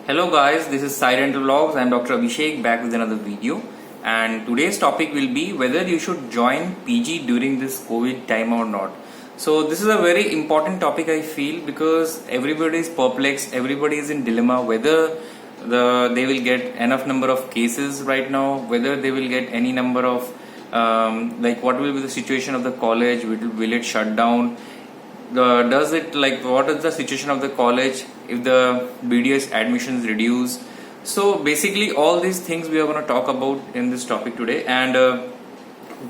Hello guys, this is Silent Vlogs. I am Dr. Abhishek back with another video, and today's topic will be whether you should join PG during this COVID time or not. So this is a very important topic I feel because everybody is perplexed, everybody is in dilemma whether they will get enough number of cases right now, whether they will get any number of like what will be the situation of the college, will it shut down, what is the situation of the college if the BDS admissions reduce. So basically all these things we are going to talk about in this topic today. And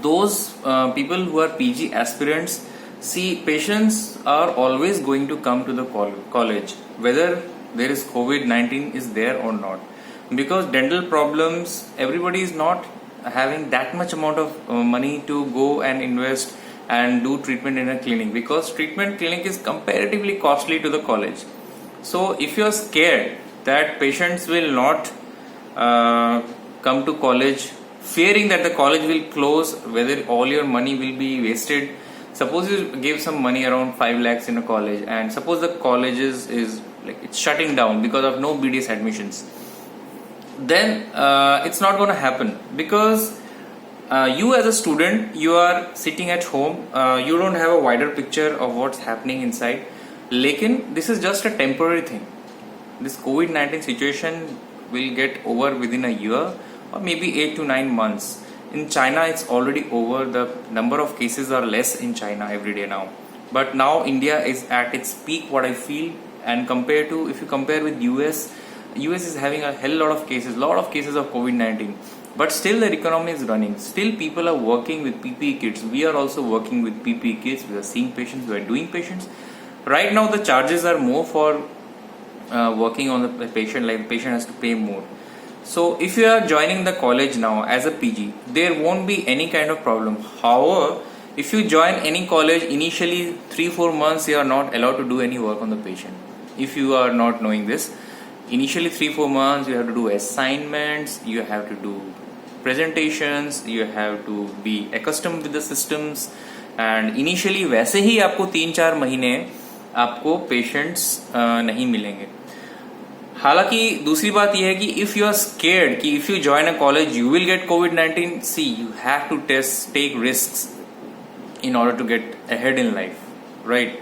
those people who are PG aspirants, see, patients are always going to come to the college whether there is COVID-19 is there or not, because dental problems, everybody is not having that much amount of money to go and invest and do treatment in a clinic, because treatment clinic is comparatively costly to the college. So if you are scared that patients will not come to college, fearing that the college will close, whether all your money will be wasted. Suppose you give some money around 5 lakhs in a college, and suppose the college is like it's shutting down because of no BDS admissions, then it's not going to happen, because you as a student, you are sitting at home, you don't have a wider picture of what's happening inside. Lekin this is just a temporary thing. This COVID-19 situation will get over within a year or maybe 8 to 9 months. In China it's already over. The number of cases are less in China every day now, but now India is at its peak, what I feel. And if you compare with US is having a hell lot of cases of COVID-19, but still their economy is running. Still people are working with PPE kits. We are also working with PPE kits. We are seeing patients, we are doing patients. Right now the charges are more for working on the patient, like the patient has to pay more. So if you are joining the college now as a PG, there won't be any kind of problem. However, if you join any college, initially 3-4 months you are not allowed to do any work on the patient. If you are not knowing this, initially 3-4 months you have to do assignments, you have to do presentations, you have to be accustomed with the systems, and initially वैसे ही आपको 3-4 महीने आपको patients नहीं मिलेंगे. हालांकि दूसरी बात यह है कि इफ यू आर स्केर्ड कि if you join a college you will get कोविड-19, see you have to take risks in order to get ahead in life, right.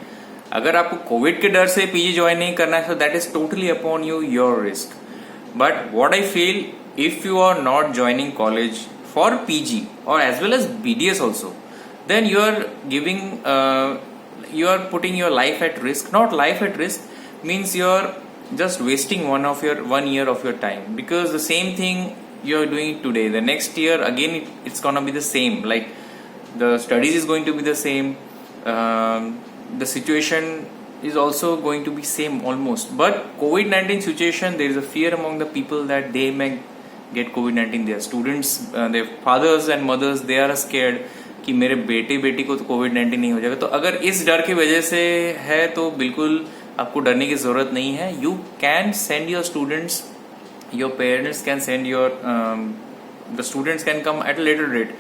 अगर आपको कोविड के डर से पीजी ज्वाइन नहीं करना है, so that is totally upon you, your risk. But what I feel, if you are not joining college for PG or as well as BDS also, then you are putting your life at risk. Not life at risk means you are just wasting 1 year of your time, because the same thing you are doing today, the next year again it's gonna be the same. Like the studies is going to be the same. The situation is also going to be same almost, but COVID-19 situation, there is a fear among the people that they may get COVID-19. Their students, their fathers and mothers, they are scared कि मेरे बेटी को तो COVID-19 नहीं हो जाएगा. तो अगर इस डर की वजह से है तो बिल्कुल आपको डरने की जरूरत नहीं है. You can send your students, your parents can send your the students can come at a later date,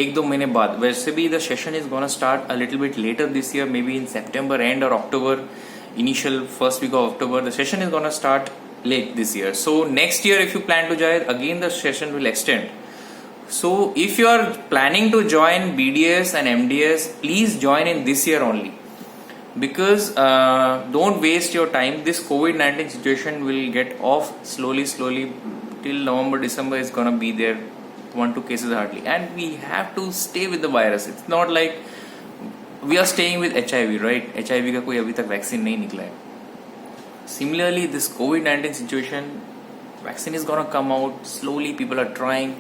1-2 महीने बाद. वैसे भी the session is gonna start a little bit later this year, maybe in September end or October, initial first week of October. The session is gonna start late this year. So next year if you plan to join, again the session will extend. So if you are planning to join BDS and MDS, please join in this year only, because don't waste your time. This COVID-19 situation will get off slowly till November, December is gonna be there 1-2 cases hardly, and we have to stay with the virus. It's not like we are staying with HIV, right? HIV का कोई अभी तक vaccine नहीं निकला है. Similarly, this COVID-19 situation, vaccine is gonna come out slowly. People are trying.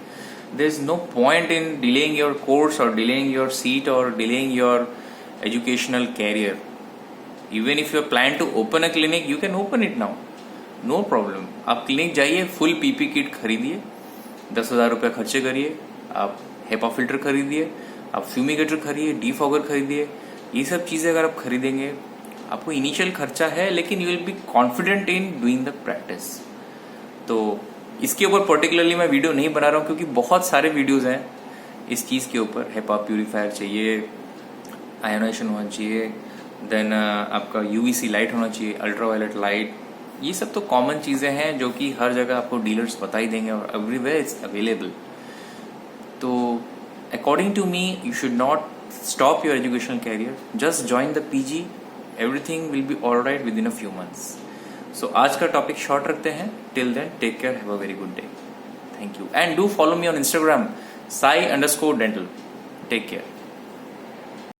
There's no point in delaying your course or delaying your seat or delaying your educational career. Even if you plan to open a clinic, you can open it now, no problem. आप clinic जाइए, full PP kit खरीदिए, 10,000 रुपये खर्चे करिए, आप HEPA filter खरीदिए, आप फ्यूमिगेटर खरीदिए, डीफॉगर खरीदिए. ये सब चीज़ें अगर आप खरीदेंगे, आपको इनिशियल खर्चा है, लेकिन you will be confident in doing the practice. तो इसके ऊपर पर्टिकुलरली मैं वीडियो नहीं बना रहा हूँ, क्योंकि बहुत सारे वीडियोस हैं इस चीज़ के ऊपर. हेपा प्यूरीफायर चाहिए, आयोनाइजेशन होना चाहिए, देन आपका UVC लाइट होना चाहिए, अल्ट्रावायलेट लाइट, ये सब तो कॉमन चीजें हैं जो कि हर जगह आपको डीलर्स बता ही देंगे और एवरीवेयर इट्स अवेलेबल. तो according to me you should not stop your educational career, just join the PG, everything will be all right within a few months. So आज का टॉपिक शॉर्ट रखते हैं. Till then take care, have a very good day. Thank you and do follow me on Instagram sai_dental. Take care.